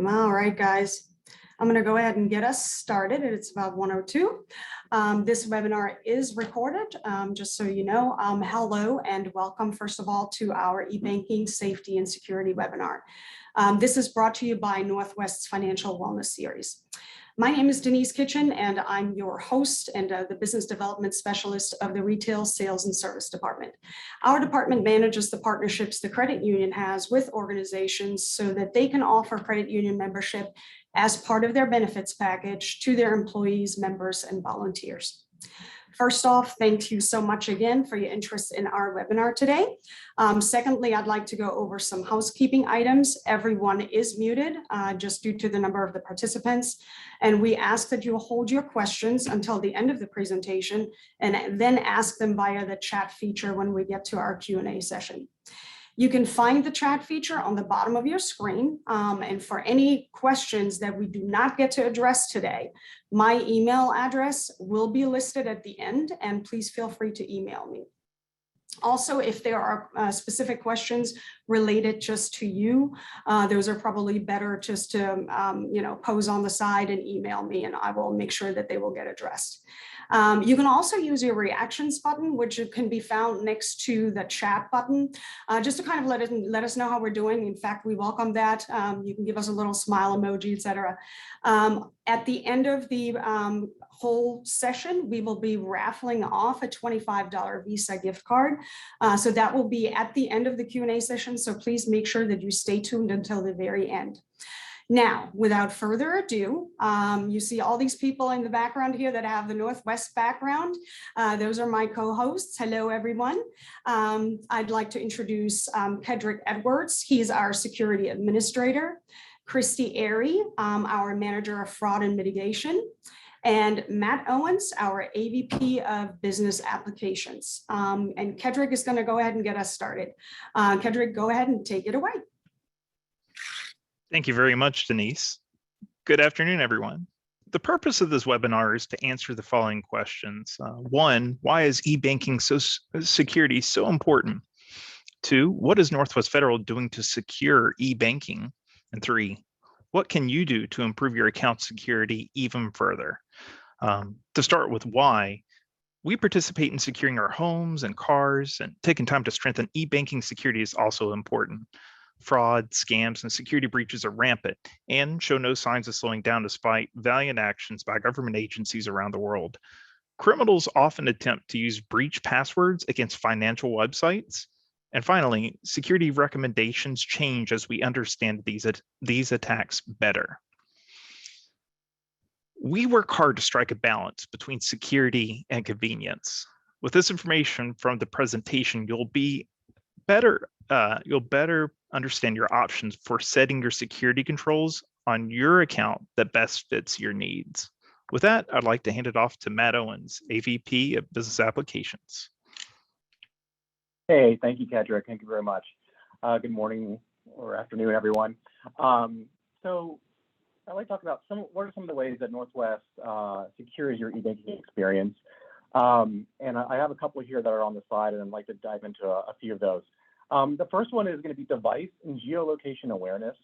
All right, guys. I'm going to go ahead and get us started. It's about 1:02. This webinar is recorded, just so you know. Hello and welcome, first of all, to our eBanking Safety and Security webinar. This is brought to you by Northwest's Financial Wellness Series. My name is Denise Kitchen, and I'm your host and the Business Development Specialist of the Retail Sales and Service Department. Our department manages the partnerships the credit union has with organizations so that they can offer credit union membership as part of their benefits package to their employees, members, and volunteers. First off, thank you so much again for your interest in our webinar today. Secondly, I'd like to go over some housekeeping items. Everyone is muted just due to the number of the participants. And we ask that you hold your questions until the end of the presentation and then ask them via the chat feature when we get to our Q&A session. You can find the chat feature on the bottom of your screen. And for any questions that we do not get to address today, my email address will be listed at the end, and please feel free to email me. Also, if there are specific questions related just to you, those are probably better just to pose on the side and email me, and I will make sure that they will get addressed. You can also use your reactions button, which can be found next to the chat button, just to kind of let us know how we're doing. In fact, we welcome that. You can give us a little smile emoji, etc. At the end of the whole session, we will be raffling off a $25 Visa gift card. So that will be at the end of the Q&A session. So please make sure that you stay tuned until the very end. Now, without further ado, you see all these people in the background here that have the Northwest background. Those are my co-hosts. Hello, everyone. I'd like to introduce Kedrick Edwards. He's our security administrator. Christy Airy, our manager of fraud and mitigation. And Matt Owens, our AVP of business applications. And Kedrick is going to go ahead and get us started. Kedrick, go ahead and take it away. Thank you very much, Denise. Good afternoon, everyone. The purpose of this webinar is to answer the following questions. One, why is e-banking security so important? Two, what is Northwest Federal doing to secure e-banking? And three, what can you do to improve your account security even further? To start with why, we participate in securing our homes and cars, and taking time to strengthen e-banking security is also important. Fraud, scams, and security breaches are rampant and show no signs of slowing down despite valiant actions by government agencies around the world. Criminals often attempt to use breach passwords against financial websites. And finally, security recommendations change as we understand these attacks better. We work hard to strike a balance between security and convenience. With this information from the presentation, you'll better understand your options for setting your security controls on your account that best fits your needs. With that, I'd like to hand it off to Matt Owens, AVP of Business Applications. Hey, thank you, Kedrick. Thank you very much. Good morning or afternoon, everyone. So I'd like to talk about what are some of the ways that Northwest secures your e-banking experience. And I have a couple here that are on the slide, and I'd like to dive into a few of those. The first one is going to be device and geolocation awareness.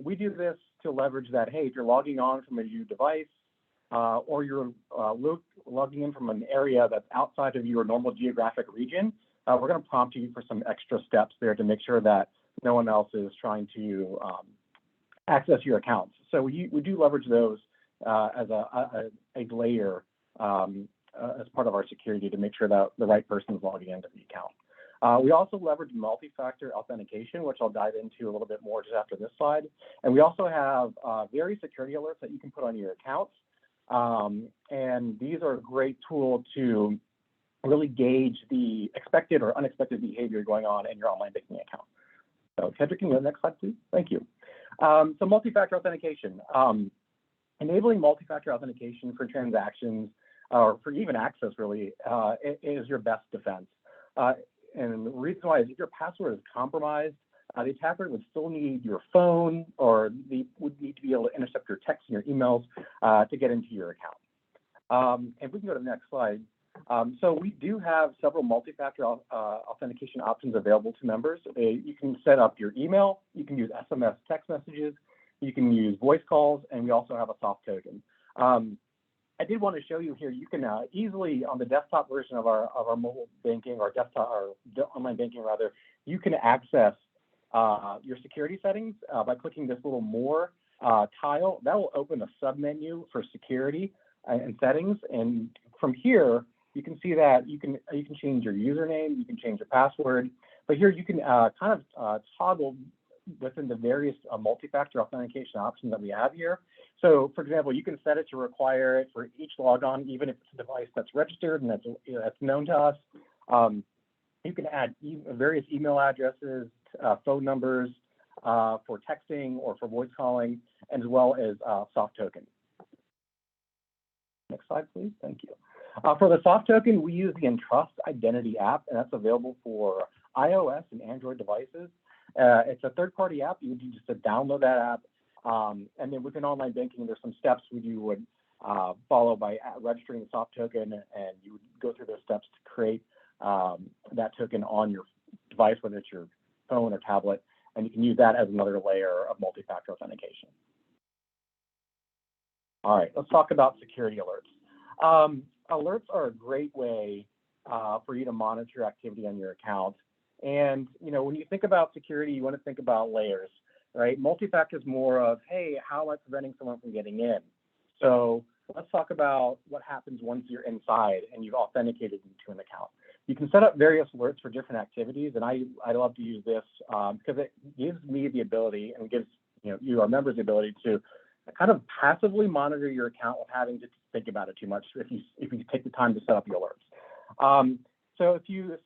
We do this to leverage that, hey, if you're logging on from a new device or you're logging in from an area that's outside of your normal geographic region, we're going to prompt you for some extra steps there to make sure that no one else is trying to access your accounts. So we do leverage those as a layer as part of our security to make sure that the right person is logging into the account. We also leverage multi-factor authentication, which I'll dive into a little bit more just after this slide. And we also have various security alerts that you can put on your accounts. And these are a great tool to really gauge the expected or unexpected behavior going on in your online banking account. So Kedrick, can you go to the next slide, please? Thank you. So multi-factor authentication. Enabling multi-factor authentication for transactions or for even access really is your best defense. And the reason why is if your password is compromised, the attacker would still need your phone, or they would need to be able to intercept your texts and your emails to get into your account. If we can go to the next slide. So we do have several multi-factor authentication options available to members. You can set up your email, you can use SMS text messages, You can use voice calls, and we also have a soft token. I did want to show you here, you can easily, on the desktop version of our mobile banking or desktop or online banking rather, you can access your security settings by clicking this little more tile. That will open a submenu for security and settings. And from here, you can see that you can change your username, you can change your password, but here you can kind of toggle within the various multi-factor authentication options that we have here. So, for example, you can set it to require it for each logon, even if it's a device that's registered and that's known to us. You can add various email addresses, phone numbers for texting or for voice calling, as well as soft token. Next slide, please. Thank you. For the soft token, we use the Entrust Identity app, and that's available for iOS and Android devices. It's a third-party app. You would just download that app. And then within online banking, there's some steps you would follow by registering the soft token, and you would go through those steps to create that token on your device, whether it's your phone or tablet, and you can use that as another layer of multi-factor authentication. All right, let's talk about security alerts. Alerts are a great way for you to monitor activity on your account. And when you think about security, you want to think about layers, right? Multi-factor is more of, hey, how am I preventing someone from getting in? So let's talk about what happens once you're inside and you've authenticated into an account. You can set up various alerts for different activities, and I love to use this because it gives me the ability and gives you, our members, the ability to kind of passively monitor your account without having to think about it too much if you take the time to set up the alerts. So if you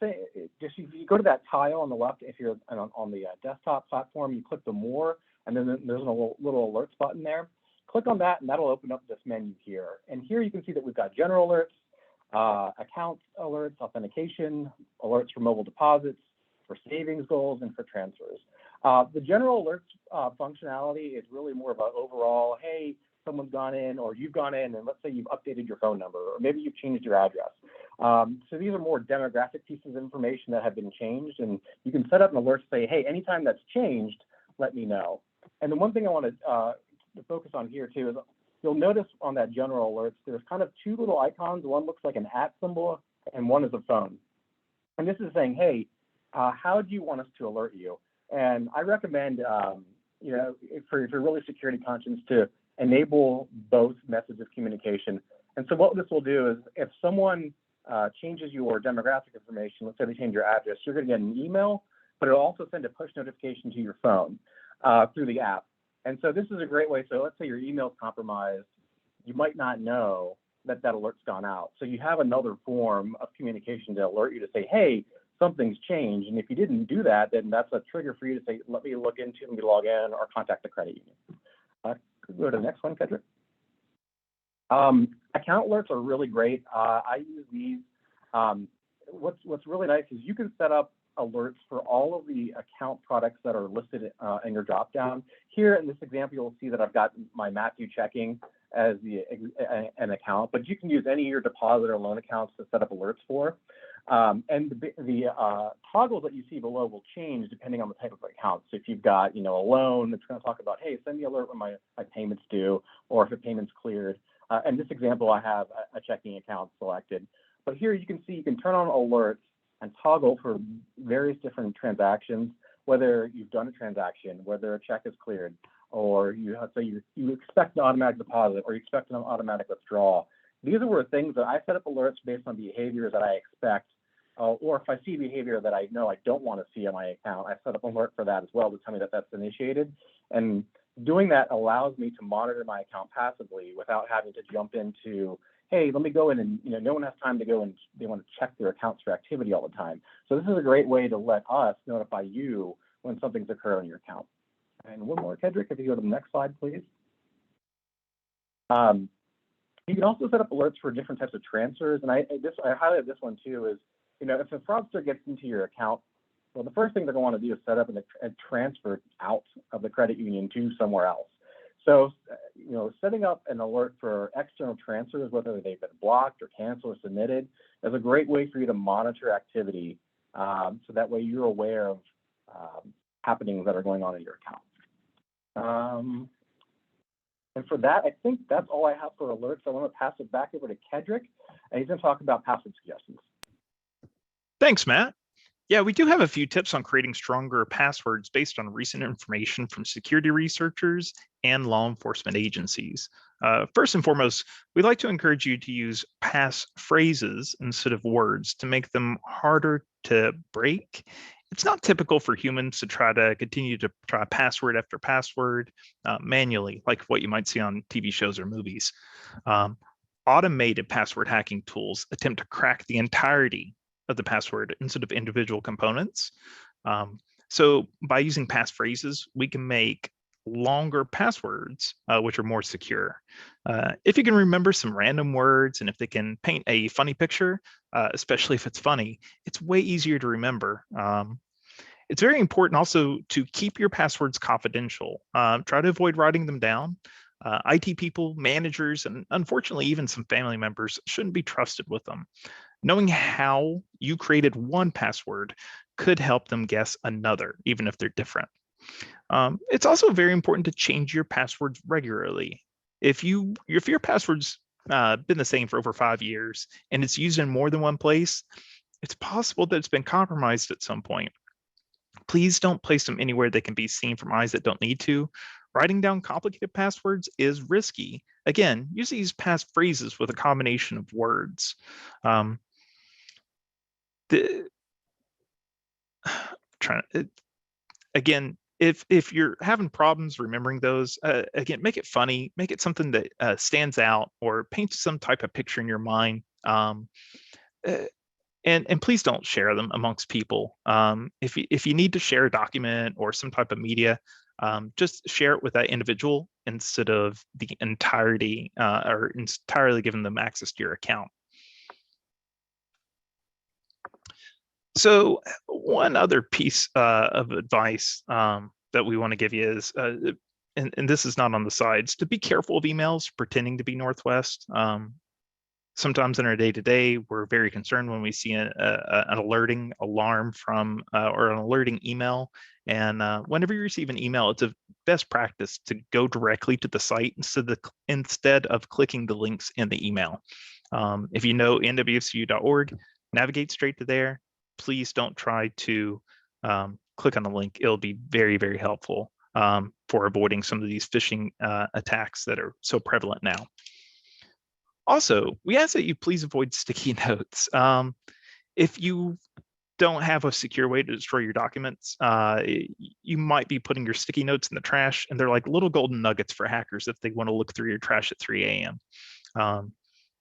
go to that tile on the left, if you're on the desktop platform, you click the more, and then there's a little alerts button there. Click on that, and that'll open up this menu here. And here you can see that we've got general alerts, account alerts, authentication, alerts for mobile deposits, for savings goals, and for transfers. The general alerts functionality is really more about overall, hey, someone's gone in, or you've gone in, and let's say you've updated your phone number, or maybe you've changed your address. So these are more demographic pieces of information that have been changed, and you can set up an alert to say, hey, anytime that's changed, let me know. And the one thing I want to focus on here too is you'll notice on that general alerts, there's kind of two little icons. One looks like an @ symbol, and one is a phone. And this is saying, hey, how do you want us to alert you? And I recommend, if you're really security conscious, to enable both methods of communication. And so what this will do is if someone changes your demographic information, let's say they change your address, you're going to get an email, but it'll also send a push notification to your phone through the app. And so this is a great way. So let's say your email's compromised, you might not know that alert's gone out. So you have another form of communication to alert you to say, hey, something's changed. And if you didn't do that, then that's a trigger for you to say, let me look into it, let me log in, or contact the credit union. Go to the next one, Kedrick. Account alerts are really great. I use these. What's really nice is you can set up alerts for all of the account products that are listed in your dropdown. Here in this example, you'll see that I've got my Matthew checking as an account, but you can use any of your deposit or loan accounts to set up alerts for. And the toggles that you see below will change depending on the type of account. So if you've got, a loan, it's going to talk about, hey, send me an alert when my payment's due, or if a payment's cleared. In this example, I have a checking account selected. But here you can see you can turn on alerts and toggle for various different transactions, whether you've done a transaction, whether a check is cleared, or you expect an automatic deposit, or you expect an automatic withdrawal. These are things that I set up alerts based on behaviors that I expect, or if I see behavior that I know I don't want to see on my account, I set up an alert for that as well to tell me that that's initiated. And doing that allows me to monitor my account passively without having to jump into, hey, let me go in and, no one has time to go and they want to check their accounts for activity all the time. So this is a great way to let us notify you when something's occurred on your account. And one more, Kedrick, if you go to the next slide, please. You can also set up alerts for different types of transfers. And I highlighted this one too is, if a fraudster gets into your account, well, the first thing they're going to want to do is set up a transfer out of the credit union to somewhere else. So, setting up an alert for external transfers, whether they've been blocked or canceled or submitted, is a great way for you to monitor activity. So that way you're aware of happenings that are going on in your account. And for that, I think that's all I have for alerts. I want to pass it back over to Kedrick, and he's going to talk about password suggestions. Thanks, Matt. Yeah, we do have a few tips on creating stronger passwords based on recent information from security researchers and law enforcement agencies. First and foremost, we'd like to encourage you to use pass phrases instead of words to make them harder to break. It's not typical for humans to try to continue to try password after password manually, like what you might see on TV shows or movies. Automated password hacking tools attempt to crack the entirety of the password instead of individual components. So by using passphrases, we can make longer passwords, which are more secure. If you can remember some random words and if they can paint a funny picture, especially if it's funny, it's way easier to remember. It's very important also to keep your passwords confidential. Try to avoid writing them down. IT people, managers, and unfortunately even some family members shouldn't be trusted with them. Knowing how you created one password could help them guess another, even if they're different. It's also very important to change your passwords regularly. If your password's been the same for over 5 years and it's used in more than one place, it's possible that it's been compromised at some point. Please don't place them anywhere they can be seen from eyes that don't need to. Writing down complicated passwords is risky. Again, use these passphrases with a combination of words. Again, if you're having problems remembering those, again, make it funny, make it something that stands out or paints some type of picture in your mind. And please don't share them amongst people. If you need to share a document or some type of media, just share it with that individual instead of the entirety or entirely giving them access to your account. So one other piece of advice that we want to give you is, and this is not on the sides, to be careful of emails pretending to be Northwest. Sometimes in our day-to-day, we're very concerned when we see an alerting alarm from or an alerting email. And whenever you receive an email, it's a best practice to go directly to the site instead of clicking the links in the email. If you know nwcu.org, navigate straight to there. Please don't try to click on the link. It'll be very, very helpful for avoiding some of these phishing attacks that are so prevalent now. Also, we ask that you please avoid sticky notes. If you don't have a secure way to destroy your documents, you might be putting your sticky notes in the trash, and they're like little golden nuggets for hackers if they want to look through your trash at 3 a.m.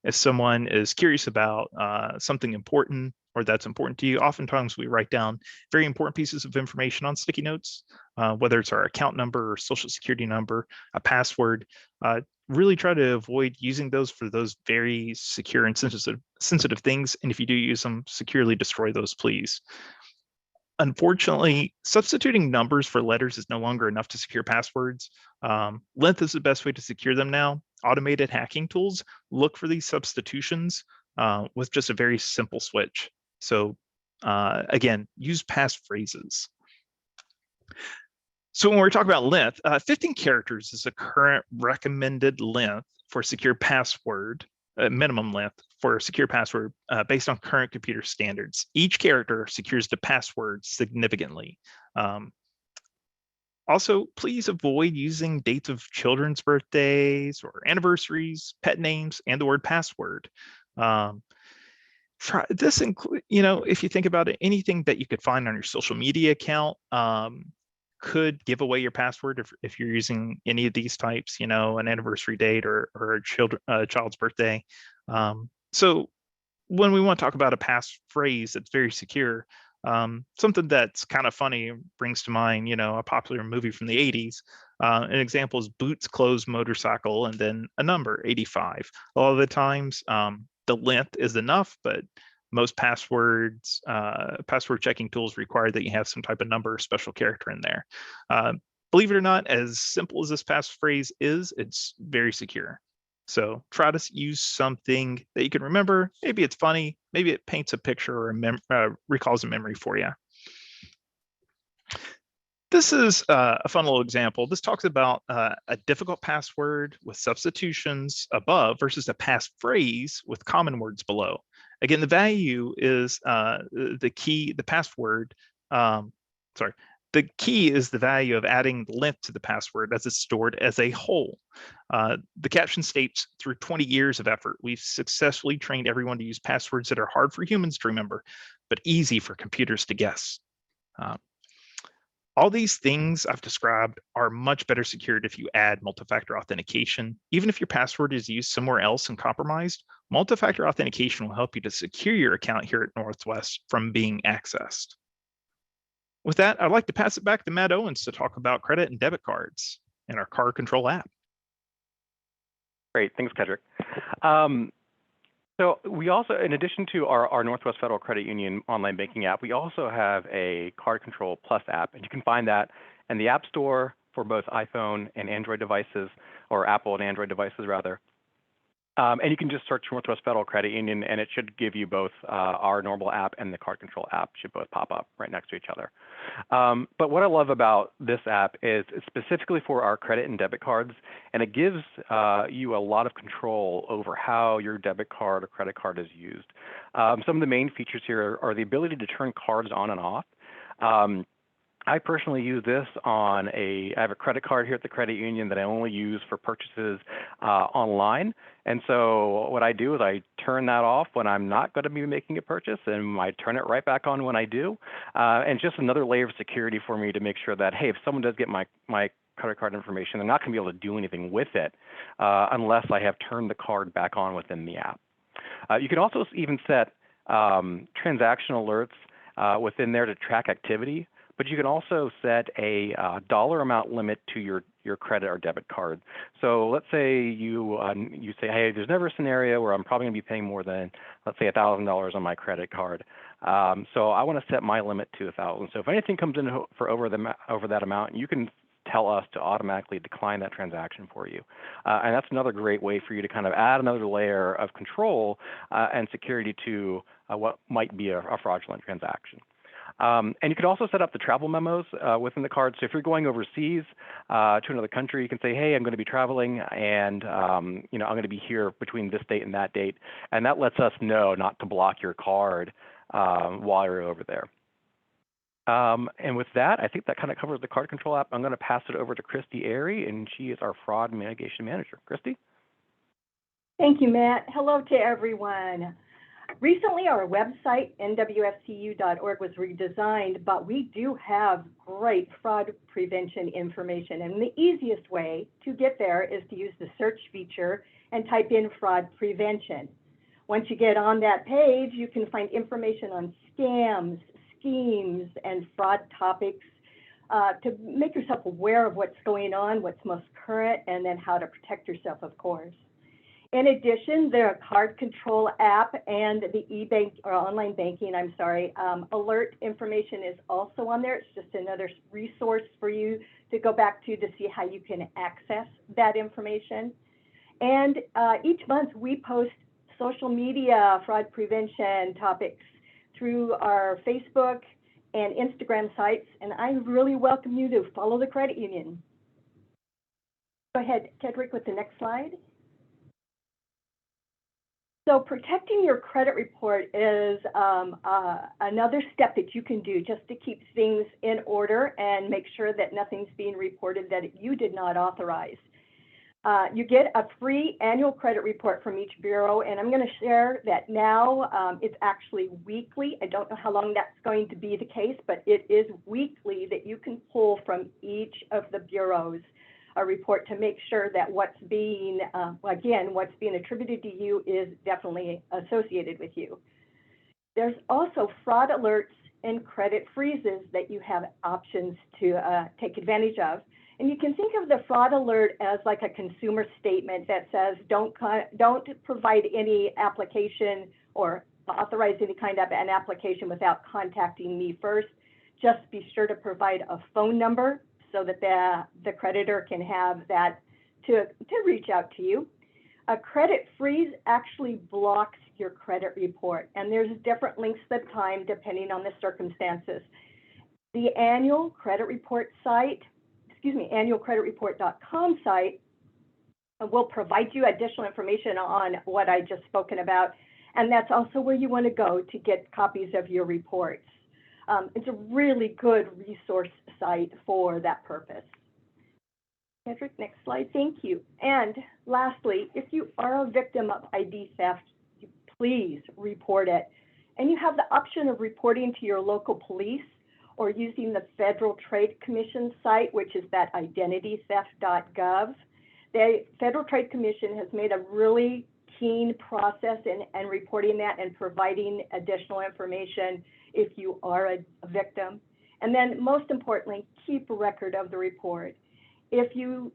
If someone is curious about something important or that's important to you, oftentimes we write down very important pieces of information on sticky notes, whether it's our account number or social security number, a password. Really try to avoid using those for those very secure and sensitive things. And if you do use them, securely destroy those, please. Unfortunately, substituting numbers for letters is no longer enough to secure passwords. Length is the best way to secure them now. Automated hacking tools look for these substitutions with just a very simple switch. So again, use passphrases. So when we're talking about length, 15 characters is the current recommended length for secure password, minimum length for a secure password based on current computer standards. Each character secures the password significantly. Also, please avoid using dates of children's birthdays or anniversaries, pet names, and the word password. Try this include, if you think about it, anything that you could find on your social media account could give away your password if you're using any of these types, an anniversary date or a child's birthday. So when we want to talk about a passphrase that's very secure, something that's kind of funny brings to mind, a popular movie from the 80s. An example is boots, clothes, motorcycle, and then a number, 85. A lot of the times, the length is enough, but most password checking tools require that you have some type of number or special character in there. Believe it or not, as simple as this passphrase is, it's very secure. So try to use something that you can remember. Maybe it's funny, maybe it paints a picture or recalls a memory for you. This is a fun little example. This talks about a difficult password with substitutions above versus a passphrase with common words below. Again, the value is the key, the password, sorry, the key is the value of adding length to the password as it's stored as a whole. The caption states, through 20 years of effort, we've successfully trained everyone to use passwords that are hard for humans to remember, but easy for computers to guess. All these things I've described are much better secured if you add multi-factor authentication. Even if your password is used somewhere else and compromised, multi-factor authentication will help you to secure your account here at Northwest from being accessed. With that, I'd like to pass it back to Matt Owens to talk about credit and debit cards and our card control app. Great, thanks, Kedrick. So we also, in addition to our Northwest Federal Credit Union online banking app, we also have a Card Control Plus app, and you can find that in the App Store for both iPhone and Android devices, or Apple and Android devices rather. And you can just search Northwest Federal Credit Union, and it should give you both our normal app and the Card Control app should both pop up right next to each other. But what I love about this app is it's specifically for our credit and debit cards, and it gives you a lot of control over how your debit card or credit card is used. Some of the main features here are the ability to turn cards on and off. I personally use this on I have a credit card here at the credit union that I only use for purchases online. And so what I do is I turn that off when I'm not going to be making a purchase, and I turn it right back on when I do. And just another layer of security for me to make sure that, hey, if someone does get my credit card information, they're not going to be able to do anything with it unless I have turned the card back on within the app. You can also even set transaction alerts within there to track activity. But you can also set a dollar amount limit to your credit or debit card. So let's say you say, hey, there's never a scenario where I'm probably going to be paying more than, let's say, $1,000 on my credit card. So I want to set my limit to $1,000. So if anything comes in for over that amount, you can tell us to automatically decline that transaction for you. And that's another great way for you to kind of add another layer of control and security to what might be a fraudulent transaction. And you can also set up the travel memos within the card. So if you're going overseas to another country, you can say, hey, I'm going to be traveling, and I'm going to be here between this date and that date. And that lets us know not to block your card while you're over there. And with that, I think that kind of covers the card control app. I'm going to pass it over to Christy Airy, and she is our fraud mitigation manager. Christy? Thank you, Matt. Hello to everyone. Recently, our website, nwfcu.org, was redesigned, but we do have great fraud prevention information. And the easiest way to get there is to use the search feature and type in fraud prevention. Once you get on that page, you can find information on scams, schemes, and fraud topics to make yourself aware of what's going on, what's most current, and then how to protect yourself, of course. In addition, the card control app and the online banking, alert information is also on there. It's just another resource for you to go back to see how you can access that information. And each month we post social media fraud prevention topics through our Facebook and Instagram sites, and I really welcome you to follow the credit union. Go ahead, Kedrick, with the next slide. So protecting your credit report is another step that you can do just to keep things in order and make sure that nothing's being reported that you did not authorize. You get a free annual credit report from each bureau, and I'm going to share that now. It's actually weekly. I don't know how long that's going to be the case, but it is weekly that you can pull from each of the bureaus a report to make sure that what's being attributed to you is definitely associated with you. There's also fraud alerts and credit freezes that you have options to take advantage of. And you can think of the fraud alert as like a consumer statement that says, don't provide any application or authorize any kind of an application without contacting me first. Just be sure to provide a phone number so that the creditor can have that to reach out to you. A credit freeze actually blocks your credit report, and there's different lengths of time depending on the circumstances. The annual credit report site, annualcreditreport.com site will provide you additional information on what I just spoken about. And that's also where you want to go to get copies of your reports. It's a really good resource site for that purpose. Patrick, next slide, thank you. And lastly, if you are a victim of ID theft, please report it. And you have the option of reporting to your local police or using the Federal Trade Commission site, which is that identitytheft.gov. The Federal Trade Commission has made a really keen process in reporting that and providing additional information if you are a victim. And then most importantly, keep a record of the report. If you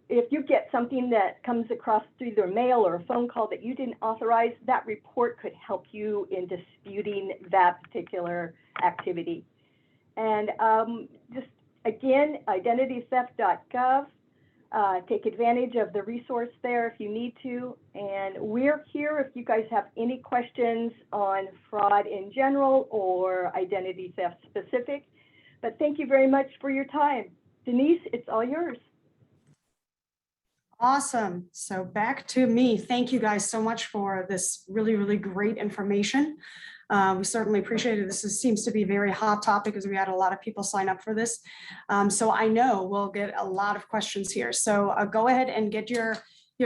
get something that comes across through the mail or a phone call that you didn't authorize, that report could help you in disputing that particular activity. And just again, identitytheft.gov. Take advantage of the resource there if you need to. And we're here if you guys have any questions on fraud in general or identity theft specific. But thank you very much for your time. Denise, it's all yours. Awesome. So back to me. Thank you guys so much for this really, really great information. We certainly appreciate it. This seems to be a very hot topic as we had a lot of people sign up for this. So I know we'll get a lot of questions here. So go ahead and get your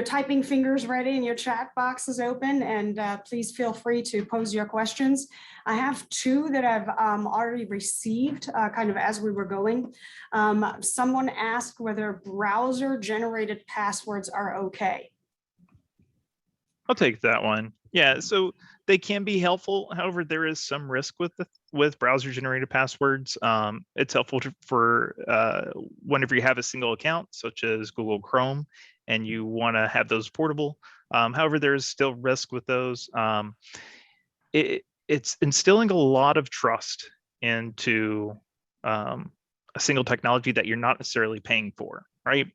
typing fingers ready and your chat boxes open, and please feel free to pose your questions. I have two that I've already received kind of as we were going. Someone asked whether browser generated passwords are okay. I'll take that one. Yeah, so they can be helpful. However, there is some risk with browser generated passwords. It's helpful for whenever you have a single account, such as Google Chrome, and you want to have those portable. However, there's still risk with those. It's instilling a lot of trust into a single technology that you're not necessarily paying for, right?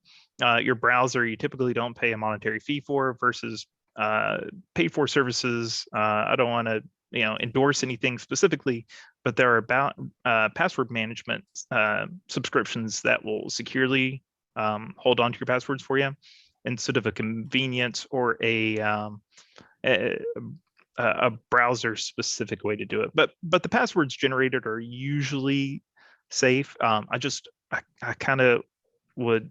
Your browser, you typically don't pay a monetary fee for versus paid for services. I don't want to endorse anything specifically, but there are about password management subscriptions that will securely hold on to your passwords for you instead of a convenience or a browser specific way to do it. But the passwords generated are usually safe. I kind of would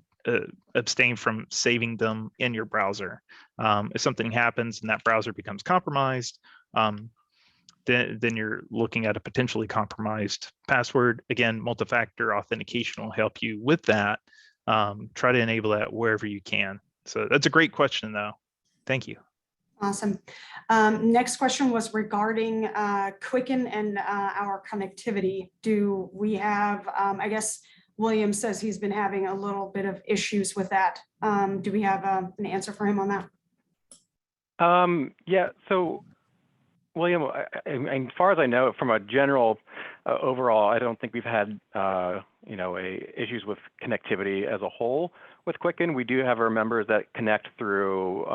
abstain from saving them in your browser. If something happens and that browser becomes compromised, then you're looking at a potentially compromised password. Again, multi-factor authentication will help you with that. Try to enable that wherever you can. So that's a great question, though. Thank you. Awesome. Next question was regarding Quicken and our connectivity. Do we have, I guess, William says he's been having a little bit of issues with that. Do we have an answer for him on that? Yeah, so William, as far as I know, from a general overall, I don't think we've had issues with connectivity as a whole with Quicken. We do have our members that connect through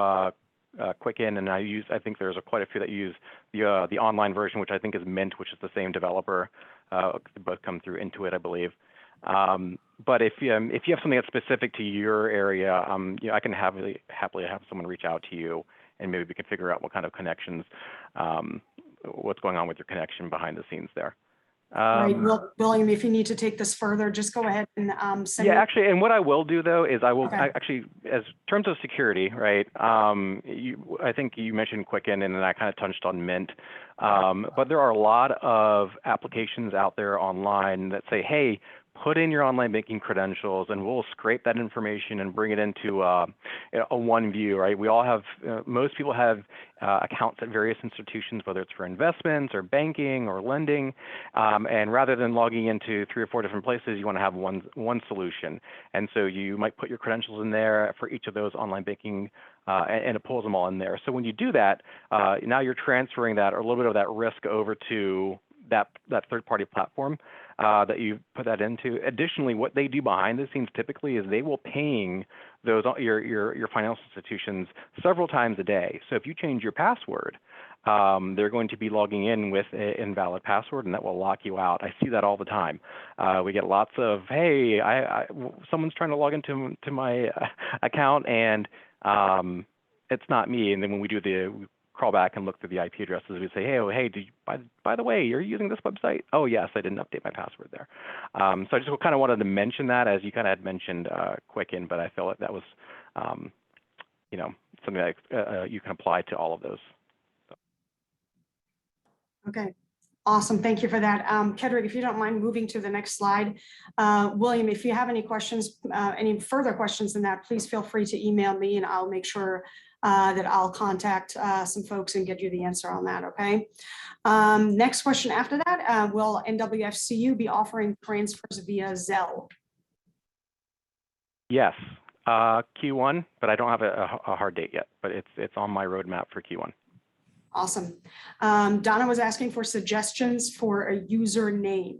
Quicken, and I think there's quite a few that use the online version, which I think is Mint, which is the same developer. They both come through Intuit, I believe. But if you have something that's specific to your area, I can happily have someone reach out to you, and maybe we can figure out what kind of connections, what's going on with your connection behind the scenes there. Right. Well, William, if you need to take this further, just go ahead and send me. Yeah, actually, and what I will do though is I will Okay. actually, as terms of security, right? I think you mentioned Quicken, and then I kind of touched on Mint. But there are a lot of applications out there online that say, hey, put in your online banking credentials and we'll scrape that information and bring it into a one view, right? We all have, most people have accounts at various institutions, whether it's for investments or banking or lending. And rather than logging into 3 or 4 different places, you want to have one solution. And so you might put your credentials in there for each of those online banking and it pulls them all in there. So when you do that, now you're transferring that or a little bit of that risk over to that third-party platform that you put that into. Additionally, what they do behind the scenes typically is they will ping those your financial institutions several times a day. So if you change your password, they're going to be logging in with an invalid password, and that will lock you out. I see that all the time. We get lots of, hey, someone's trying to log into my account, and it's not me. And then when we crawl back and look through the IP addresses, we say, hey, by the way, you're using this website? Oh, yes, I didn't update my password there. So I just kind of wanted to mention that, as you kind of had mentioned Quicken, but I feel like that was, something that you can apply to all of those. Okay, awesome. Thank you for that. Kedrick, if you don't mind moving to the next slide. William, if you have any questions, any further questions than that, please feel free to email me and I'll make sure that I'll contact some folks and get you the answer on that, okay? Next question after that, will NWFCU be offering transfers via Zelle? Yes, Q1, but I don't have a hard date yet, but it's on my roadmap for Q1. Awesome. Donna was asking for suggestions for a username.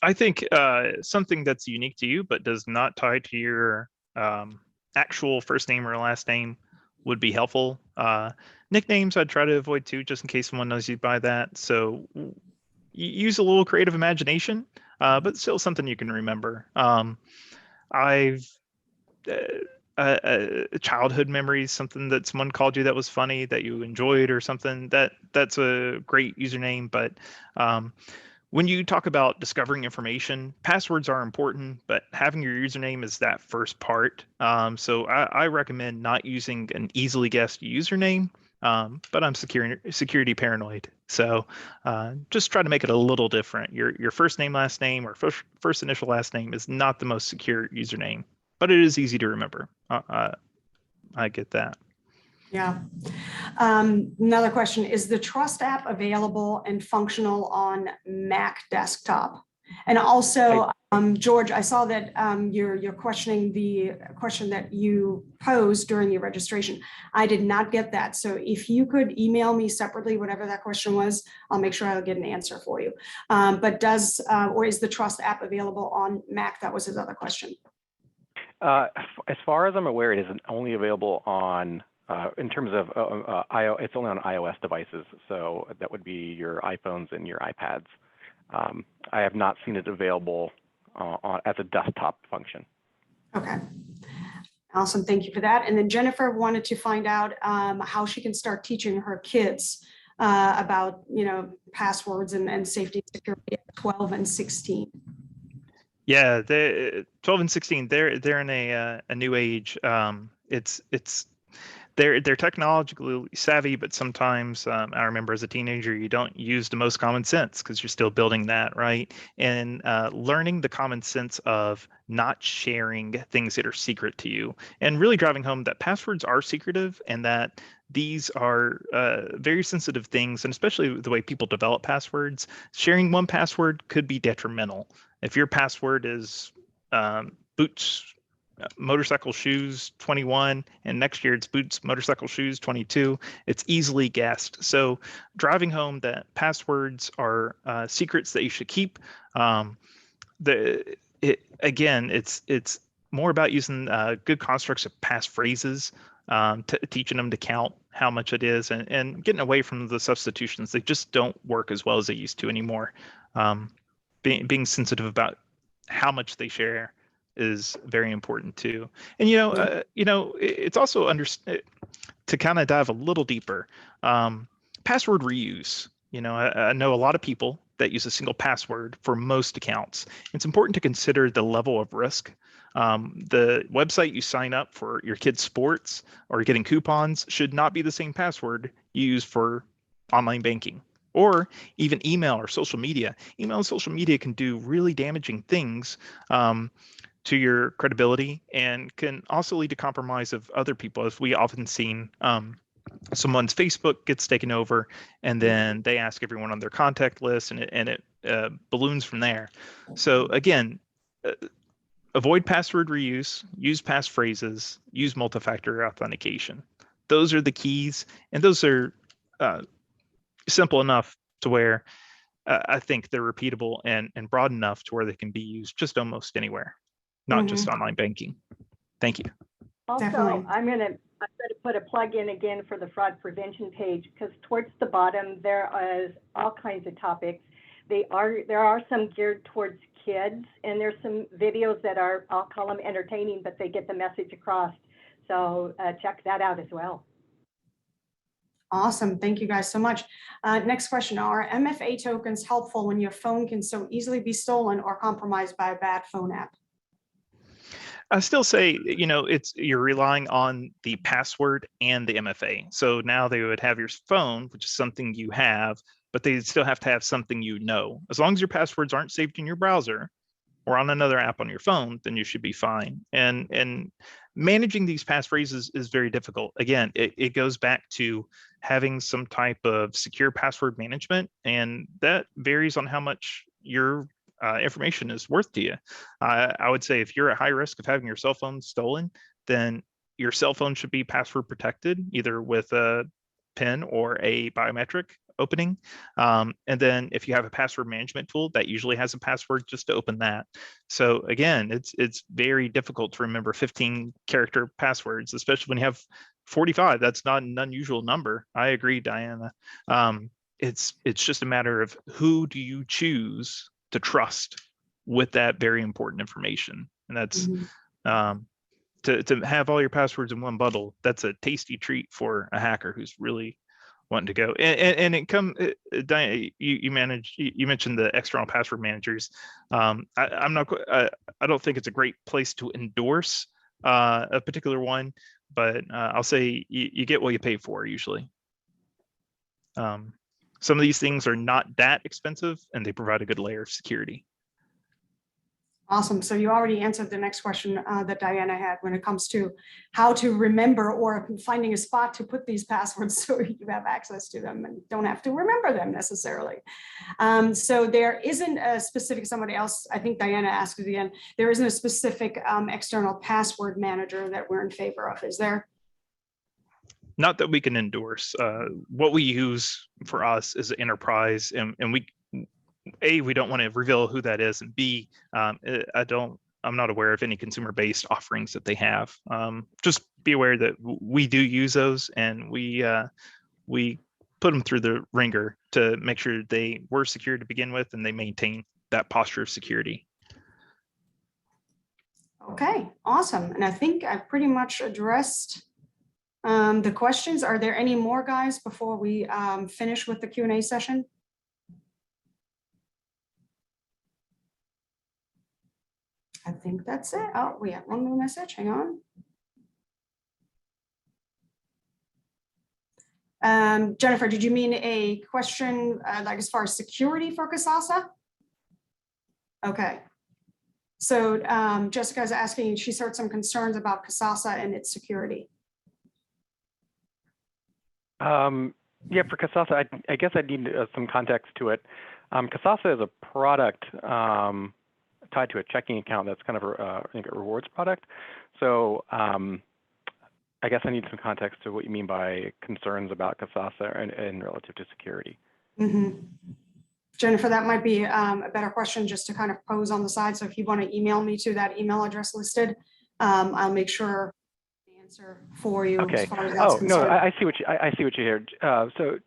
I think something that's unique to you but does not tie to your actual first name or last name would be helpful. Nicknames I'd try to avoid too, just in case someone knows you by that. So use a little creative imagination, but still something you can remember. I've childhood memories, something that someone called you that was funny that you enjoyed or something, that's a great username. But when you talk about discovering information, passwords are important, but having your username is that first part. So I recommend not using an easily guessed username, but I'm security paranoid. So just try to make it a little different. Your first name, last name, or first initial last name is not the most secure username, but it is easy to remember. I get that. Yeah. Another question, is the Trust app available and functional on Mac desktop? And also, George, I saw that you're questioning the question that you posed during the registration. I did not get that. So if you could email me separately, whatever that question was, I'll make sure I'll get an answer for you. But or is the Trust app available on Mac? That was his other question. As far as I'm aware, it is only available on, in terms of it's only on iOS devices. So that would be your iPhones and your iPads. I have not seen it available as a desktop function. Okay. Awesome. Thank you for that. And then Jennifer wanted to find out how she can start teaching her kids about, passwords and safety and security at 12 and 16. Yeah, 12 and 16, they're in a new age. They're technologically savvy, but sometimes I remember as a teenager, you don't use the most common sense because you're still building that, right? And learning the common sense of not sharing things that are secret to you, and really driving home that passwords are secretive and that these are very sensitive things, and especially the way people develop passwords, sharing one password could be detrimental. If your password is boots motorcycle shoes 21 and next year it's boots motorcycle shoes 22, it's easily guessed. So driving home that passwords are secrets that you should keep. It's more about using good constructs of passphrases, teaching them to count how much it is, and getting away from the substitutions. They just don't work as well as they used to anymore. Being sensitive about how much they share is very important too. And it's also to kind of dive a little deeper. Password reuse. I know a lot of people that use a single password for most accounts. It's important to consider the level of risk. The website you sign up for your kids' sports or getting coupons should not be the same password you use for online banking, or even email or social media. Email and social media can do really damaging things to your credibility, and can also lead to compromise of other people, as we often seen. Someone's Facebook gets taken over, and then they ask everyone on their contact list, and it balloons from there. So again, avoid password reuse, use passphrases, use multi-factor authentication. Those are the keys, and those are simple enough to where I think they're repeatable and broad enough to where they can be used just almost anywhere, not just online banking. Thank you. Also, Definitely. I'm going to I'm going to put a plug in again for the fraud prevention page, because towards the bottom there is all kinds of topics. There are some geared towards kids, and there's some videos that are, I'll call them entertaining, but they get the message across. So check that out as well. Awesome. Thank you guys so much. Next question. Are MFA tokens helpful when your phone can so easily be stolen or compromised by a bad phone app? I still say, you're relying on the password and the MFA. So now they would have your phone, which is something you have, but they still have to have something you know. As long as your passwords aren't saved in your browser or on another app on your phone, then you should be fine. And managing these passphrases is very difficult. Again, it goes back to having some type of secure password management, and that varies on how much your information is worth to you. I would say if you're at high risk of having your cell phone stolen, then your cell phone should be password protected, either with a PIN or a biometric opening. And then if you have a password management tool, that usually has a password just to open that. So again, it's very difficult to remember 15-character passwords, especially when you have 45. That's not an unusual number. I agree, Diana. It's just a matter of who do you choose to trust with that very important information. And that's to have all your passwords in one bundle. That's a tasty treat for a hacker who's really wanting to go. And it Diana, you mentioned the external password managers. I don't think it's a great place to endorse a particular one, but I'll say you get what you pay for usually. Some of these things are not that expensive, and they provide a good layer of security. Awesome. So you already answered the next question that Diana had when it comes to how to remember or finding a spot to put these passwords so you have access to them and don't have to remember them necessarily. So there isn't a specific, somebody else, I think Diana asked at the end, there isn't a specific external password manager that we're in favor of, is there? Not that we can endorse. What we use for us is enterprise, and we don't want to reveal who that is, and B, I'm not aware of any consumer-based offerings that they have. Just be aware that we do use those, and we put them through the ringer to make sure they were secure to begin with, and they maintain that posture of security. Okay, awesome. And I think I pretty much addressed the questions. Are there any more, guys, before we finish with the Q&A session? I think that's it. Oh, we have one more message. Hang on. Jennifer, did you mean a question like as far as security for Kasasa? Okay. So Jessica's asking, she's heard some concerns about Kasasa and its security. Yeah, for Kasasa, I guess I need some context to it. Kasasa is a product tied to a checking account that's kind of I think a rewards product. So I guess I need some context to what you mean by concerns about Kasasa and relative to security. Jennifer, that might be a better question just to kind of pose on the side. So if you want to email me to that email address listed, I'll make sure the answer for you. Okay. As far as that's no, concerned. I see what you hear. So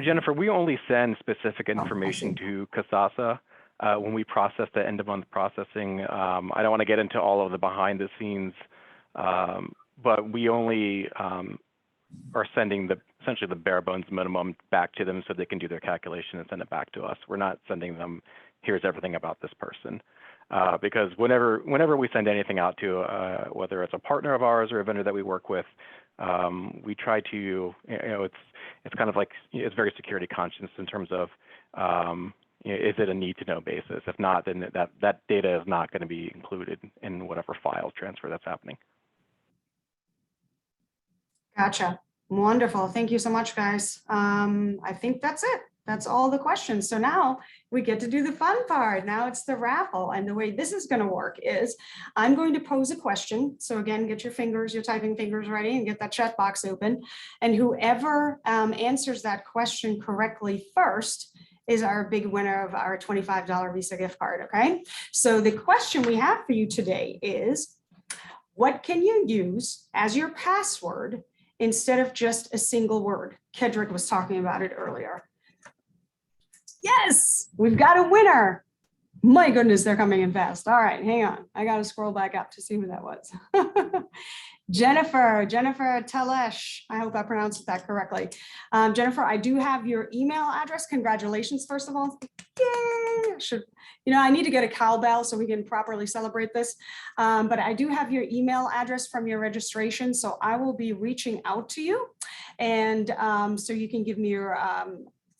Jennifer, we only send specific information to Kasasa when we process the end of month processing. I don't want to get into all of the behind the scenes, but we only are sending essentially the bare bones minimum back to them so they can do their calculation and send it back to us. We're not sending them, here's everything about this person. Because whenever we send anything out to, whether it's a partner of ours or a vendor that we work with, we try to, it's kind of like, it's very security conscious in terms of, is it a need to know basis? If not, then that data is not going to be included in whatever file transfer that's happening. Gotcha. Wonderful. Thank you so much, guys. I think that's it. That's all the questions. So now we get to do the fun part. Now it's the raffle. And the way this is going to work is I'm going to pose a question. So again, get your typing fingers ready and get that chat box open. And whoever answers that question correctly first is our big winner of our $25 Visa gift card. Okay. So the question we have for you today is, what can you use as your password instead of just a single word? Kedrick was talking about it earlier. Yes, we've got a winner. My goodness, they're coming in fast. All right, hang on. I got to scroll back up to see who that was. Jennifer Telesh. I hope I pronounced that correctly. Jennifer, I do have your email address. Congratulations, first of all. Yay! I need to get a cowbell so we can properly celebrate this. But I do have your email address from your registration, so I will be reaching out to you. And so you can give me your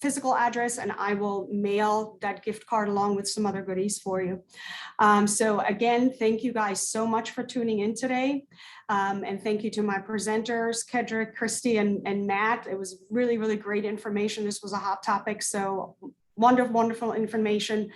physical address and I will mail that gift card along with some other goodies for you. So again, thank you guys so much for tuning in today. And thank you to my presenters, Kedrick, Christy, and Matt. It was really, really great information. This was a hot topic. So wonderful information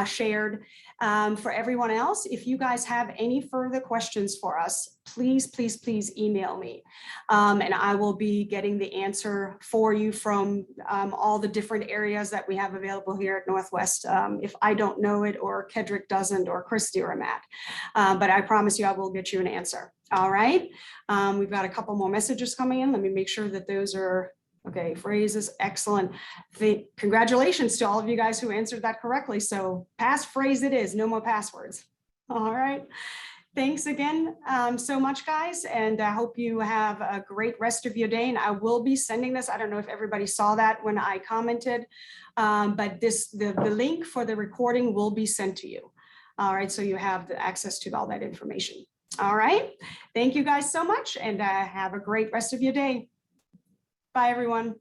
shared. For everyone else, if you guys have any further questions for us, please email me. And I will be getting the answer for you from all the different areas that we have available here at Northwest. If I don't know it, or Kedrick doesn't, or Christy or Matt. But I promise you I will get you an answer. All right. We've got a couple more messages coming in. Let me make sure that those are okay. Phrases, excellent. Congratulations to all of you guys who answered that correctly. So passphrase it is, no more passwords. All right. Thanks again so much, guys. And I hope you have a great rest of your day. And I will be sending this. I don't know if everybody saw that when I commented, but the link for the recording will be sent to you. All right. So you have the access to all that information. All right. Thank you guys so much. And have a great rest of your day. Bye, everyone.